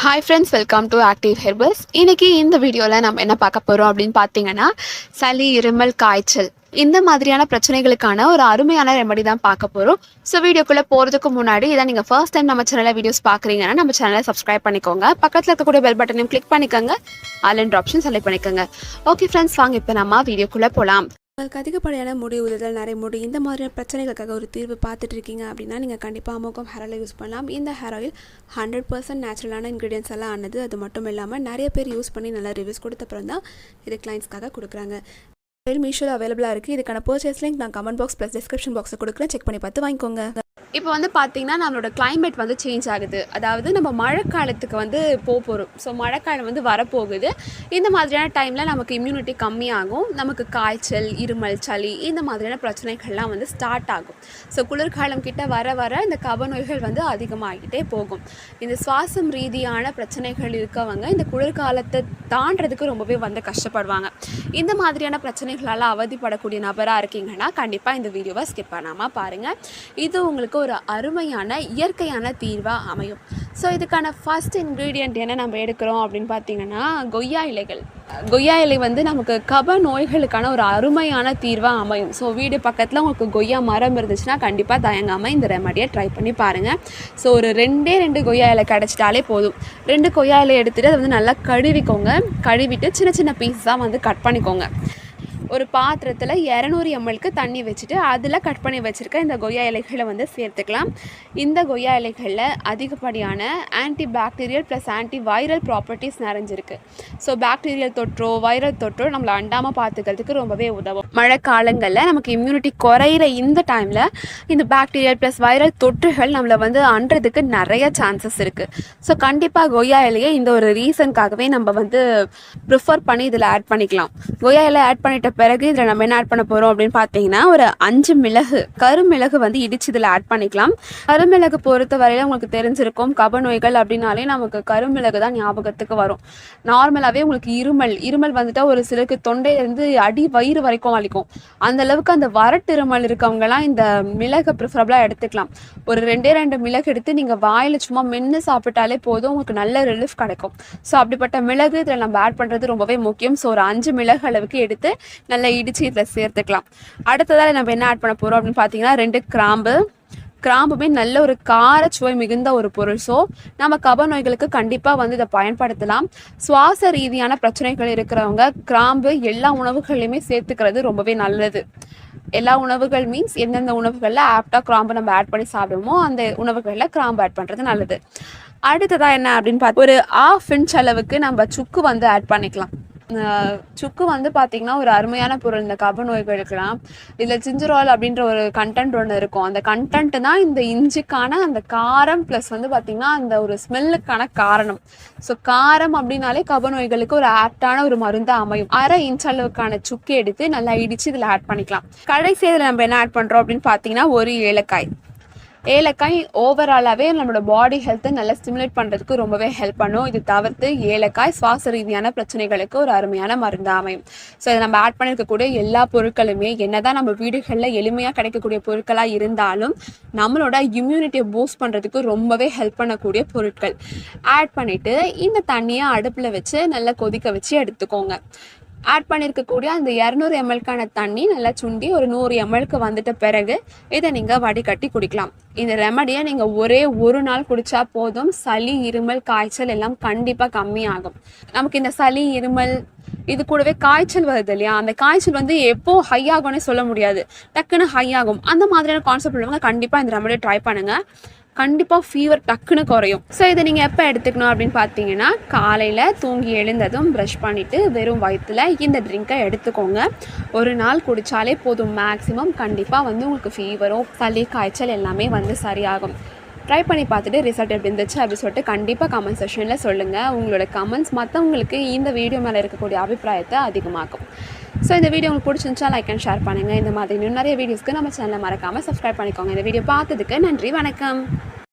Hi friends, welcome to Active Herbals. இன்னைக்கு இந்த வீடியோவில் நம்ம என்ன பார்க்க போகிறோம் அப்படின்னு பார்த்தீங்கன்னா, சளி, இருமல், காய்ச்சல் இந்த மாதிரியான பிரச்சனைகளுக்கான ஒரு அருமையான ரெமடி தான் பார்க்க போகிறோம். ஸோ வீடியோக்குள்ளே போகிறதுக்கு முன்னாடி இதை நீங்கள் ஃபர்ஸ்ட் டைம் நம்ம சேனலில் வீடியோஸ் பார்க்குறீங்கன்னா நம்ம சேனலை சப்ஸ்கிரைப் பண்ணிக்கோங்க. பக்கத்தில் இருக்கக்கூடிய பெல் பட்டனையும் கிளிக் பண்ணிக்கோங்க. ஆல் அண்ட் ஆப்ஷன் செலக்ட் பண்ணிக்கோங்க. ஓகே ஃப்ரெண்ட்ஸ், வாங்க இப்போ நம்ம வீடியோக்குள்ளே போகலாம். உங்களுக்கு அதிகப்படியான முடி உதறல், நரைமுடி இந்த மாதிரியான பிரச்சனைகளுக்காக ஒரு தீர்வு பார்த்துட்டு இருக்கீங்க அப்படின்னா நீங்கள் கண்டிப்பாக அமோகம் ஹேர் ஆயில் யூஸ் பண்ணலாம். இந்த ஹேர் ஆயில் 100% நேச்சுரலான இன்க்ரீடியன்ஸ் எல்லாம் ஆனது. அது மட்டும் இல்லாமல் நிறைய பேர் யூஸ் பண்ணி நல்லா ரிவ்யூஸ் கொடுத்தப்புறம் தான் இது கிளைண்ட்ஸ்க்காக கொடுக்குறாங்க. மீஷோவில் அவைலபிளாக இருக்குது. இதுக்கான பர்ச்சேஸ் லிங்க் நான் கமெண்ட் பாக்ஸ் ப்ளஸ் டிஸ்கிரிப்ஷன் பாக்ஸை கொடுக்குறேன். செக் பண்ணி பார்த்து வாங்கிக்கோங்க. இப்போ வந்து பார்த்திங்கன்னா நம்மளோட கிளைமேட் வந்து சேஞ்ச் ஆகுது. அதாவது நம்ம மழைக்காலத்துக்கு வந்து போகிறோம். ஸோ மழைக்காலம் வந்து வரப்போகுது. இந்த மாதிரியான டைமில் நமக்கு இம்யூனிட்டி கம்மியாகும். நமக்கு காய்ச்சல், இருமல், சளி இந்த மாதிரியான பிரச்சனைகள்லாம் வந்து ஸ்டார்ட் ஆகும். ஸோ குளிர்காலம் கிட்ட வர வர இந்த கப நோய்கள் வந்து அதிகமாகிட்டே போகும். இந்த சுவாசம் ரீதியான பிரச்சனைகள் இருக்கவங்க இந்த குளிர்காலத்தை தாண்டறதுக்கு ரொம்பவே வந்து கஷ்டப்படுவாங்க. இந்த மாதிரியான பிரச்சனைகளால் அவதிப்படக்கூடிய நபராக இருக்கீங்கன்னா கண்டிப்பாக இந்த வீடியோவை ஸ்கிப் பண்ணாமல் பாருங்கள். இது உங்களுக்கு ஒரு அருமையான இயற்கையான தீர்வாக அமையும். ஸோ இதுக்கான ஃபர்ஸ்ட் இன்க்ரீடியண்ட் என்ன நம்ம எடுக்கிறோம் அப்படின்னு பார்த்தீங்கன்னா, கொய்யா இலைகள். கொய்யா இலை வந்து நமக்கு கப நோய்களுக்கான ஒரு அருமையான தீர்வாக அமையும். ஸோ வீடு பக்கத்தில் உங்களுக்கு கொய்யா மரம் இருந்துச்சுன்னா கண்டிப்பாக தயங்காமல் இந்த ரெமடியை ட்ரை பண்ணி பாருங்கள். ஸோ ஒரு ரெண்டு கொய்யா இலை கிடச்சிட்டாலே போதும். 2 கொய்யா இலை எடுத்துகிட்டு அதை வந்து நல்லா கழுவிக்கோங்க. கழுவிட்டு சின்ன சின்ன பீஸாக வந்து கட் பண்ணிக்கோங்க. ஒரு பாத்திரத்தில் 200 mlக்கு தண்ணி வச்சுட்டு அதில் கட் பண்ணி வச்சுருக்க இந்த கொய்யா இலைகளை வந்து சேர்த்துக்கலாம். இந்த கொய்யா இலைகளில் அதிகப்படியான anti bacterial plus anti viral properties நிறைஞ்சிருக்கு. ஸோ பாக்டீரியல் தொற்றோ வைரல் தொற்றோ நம்மளை அண்டாமல் பார்த்துக்கிறதுக்கு ரொம்பவே உதவும். மழை காலங்களில் நமக்கு இம்யூனிட்டி குறையிற இந்த டைமில் இந்த பாக்டீரியல் ப்ளஸ் வைரல் தொற்றுகள் நம்மளை வந்து அண்டுறதுக்கு நிறைய சான்சஸ் இருக்குது. ஸோ கண்டிப்பாக கொய்யா இலையை இந்த ஒரு ரீசனுக்காகவே நம்ம வந்து ப்ரிஃபர் பண்ணி இதில் ஆட் பண்ணிக்கலாம். கொய்யா இலை ஆட் பண்ணிட்ட பிறகு இதில் நம்ம என்ன ஆட் பண்ண போகிறோம் அப்படின்னு பார்த்தீங்கன்னா, ஒரு 5 மிளகு, கருமிளகு வந்து இடித்து இதில் ஆட் பண்ணிக்கலாம். கருமிளகு பொறுத்த வரையில் உங்களுக்கு தெரிஞ்சிருக்கும், கப நோய்கள் அப்படின்னாலே நமக்கு கருமிளகு தான் ஞாபகத்துக்கு வரும். நார்மலாகவே உங்களுக்கு இருமல் வந்துட்டால் ஒரு சிலருக்கு தொண்டையிலேருந்து அடி வயிறு வரைக்கும் வலிக்கும். அந்த அளவுக்கு அந்த வறட்டு இருமல் இருக்கவங்கலாம் இந்த மிளகை ப்ரிஃபரபிளாக எடுத்துக்கலாம். ஒரு 2 மிளகு எடுத்து நீங்கள் வாயில் சும்மா மென்று சாப்பிட்டாலே போதும், உங்களுக்கு நல்ல ரிலீஃப் கிடைக்கும். ஸோ அப்படிப்பட்ட மிளகு இதில் நம்ம ஆட் பண்ணுறது ரொம்பவே முக்கியம். ஸோ ஒரு 5 மிளகு அளவுக்கு எடுத்து நல்லா இடிச்சு இதில் சேர்த்துக்கலாம். அடுத்ததாக நம்ம என்ன ஆட் பண்ண போகிறோம் அப்படின்னு பார்த்தீங்கன்னா, 2 கிராம்புமே நல்ல ஒரு காரச்சுவை மிகுந்த ஒரு பொருள். ஸோ நம்ம கப நோய்களுக்கு கண்டிப்பாக வந்து இதை பயன்படுத்தலாம். சுவாச ரீதியான பிரச்சனைகள் இருக்கிறவங்க கிராம்பு எல்லா உணவுகள்லையுமே சேர்த்துக்கிறது ரொம்பவே நல்லது. எல்லா உணவுகள் மீன்ஸ் எந்தெந்த உணவுகளில் ஆப்டாக கிராம்பு நம்ம ஆட் பண்ணி சாப்பிடுவோமோ அந்த உணவுகளில் கிராம்பு ஆட் பண்ணுறது நல்லது. அடுத்ததாக என்ன அப்படின்னு பார்த்து ஒரு 1/2 இன்ச் அளவுக்கு நம்ம சுக்கு வந்து ஆட் பண்ணிக்கலாம். சுக்கு வந்து பார்த்திங்கன்னா ஒரு அருமையான பொருள் இந்த கப நோய்களுக்கெல்லாம். இதில் ஜிஞ்சரால் அப்படின்ற ஒரு கண்டென்ட் ஒன்று இருக்கும். அந்த கண்டென்ட் தான் இந்த இஞ்சிக்கான அந்த காரம் ப்ளஸ் வந்து பார்த்திங்கன்னா அந்த ஒரு ஸ்மெல்லுக்கான காரணம். ஸோ காரம் அப்படின்னாலே கப நோய்களுக்கு ஒரு ஆப்டான ஒரு மருந்தாக அமையும். 1/2 இன்ச் அளவுக்கான சுக்கு எடுத்து நல்லா இடித்து இதில் ஆட் பண்ணிக்கலாம். கடைசி இதில் நம்ம என்ன ஆட் பண்ணுறோம் அப்படின்னு பார்த்தீங்கன்னா, ஒரு ஏலக்காய் ஓவராலாகவே நம்மளோட பாடி ஹெல்த்தை நல்லா ஸ்டிமுலேட் பண்ணுறதுக்கு ரொம்பவே ஹெல்ப் பண்ணும். இது தவிர்த்து ஏலக்காய் சுவாச ரீதியான பிரச்சனைகளுக்கு ஒரு அருமையான மருந்தாக அமையும். ஸோ இதை நம்ம ஆட் பண்ணியிருக்கக்கூடிய எல்லா பொருட்களுமே என்னதான் நம்ம வீடுகளில் எளிமையாக கிடைக்கக்கூடிய பொருட்களாக இருந்தாலும் நம்மளோட இம்யூனிட்டியை பூஸ்ட் பண்ணுறதுக்கு ரொம்பவே ஹெல்ப் பண்ணக்கூடிய பொருட்கள். ஆட் பண்ணிவிட்டு இந்த தண்ணியை அடுப்பில் வச்சு நல்லா கொதிக்க வச்சு எடுத்துக்கோங்க. ஆட் பண்ணியிருக்கக்கூடிய அந்த 200 mlக்கான தண்ணி நல்லா சுண்டி ஒரு 100 mlக்கு வந்துட்ட பிறகு இதை நீங்கள் வடிகட்டி குடிக்கலாம். இந்த ரெமடியை நீங்கள் ஒரே ஒரு நாள் குடித்தா போதும். சளி, இருமல், காய்ச்சல் எல்லாம் கண்டிப்பாக கம்மியாகும். நமக்கு இந்த சளி, இருமல் இது கூடவே காய்ச்சல் வருது இல்லையா, அந்த காய்ச்சல் வந்து எப்போ ஹை ஆகும்னே சொல்ல முடியாது, டக்குன்னு ஹை ஆகும். அந்த மாதிரியான கான்செப்ட் உள்ளவங்க கண்டிப்பாக இந்த ரெமடியை ட்ரை பண்ணுங்கள். கண்டிப்பாக ஃபீவர் டக்குன்னு குறையும். ஸோ இதை நீங்கள் எப்போ எடுத்துக்கணும் அப்படின்னு பார்த்தீங்கன்னா, காலையில் தூங்கி எழுந்ததும் ப்ரஷ் பண்ணிவிட்டு வெறும் வயிற்றில் இந்த ட்ரிங்கை எடுத்துக்கோங்க. ஒரு நாள் குடித்தாலே போதும். மேக்ஸிமம் கண்டிப்பாக வந்து உங்களுக்கு ஃபீவரோ சளி, காய்ச்சல் எல்லாமே வந்து சரியாகும். ட்ரை பண்ணி பார்த்துட்டு ரிசல்ட் எப்படி இருந்துச்சு அப்படின்னு சொல்லிட்டு கண்டிப்பாக கமெண்ட் செக்ஷனில் சொல்லுங்கள். உங்களோட கமெண்ட்ஸ் மற்றவங்களுக்கு இந்த வீடியோ மேலே இருக்கக்கூடிய அபிப்பிராயத்தை அதிகமாக்கும். ஸோ இந்த வீடியோ உங்களுக்கு பிடிச்சிருந்துச்சா லைக் அண்ட் ஷேர் பண்ணுங்கள். இந்த மாதிரி இன்னும் நிறைய வீடியோஸ்க்கு நம்ம சேனலை மறக்காமல் சப்ஸ்கிரைப் பண்ணிக்கோங்க. இந்த வீடியோ பார்த்ததுக்கு நன்றி, வணக்கம்.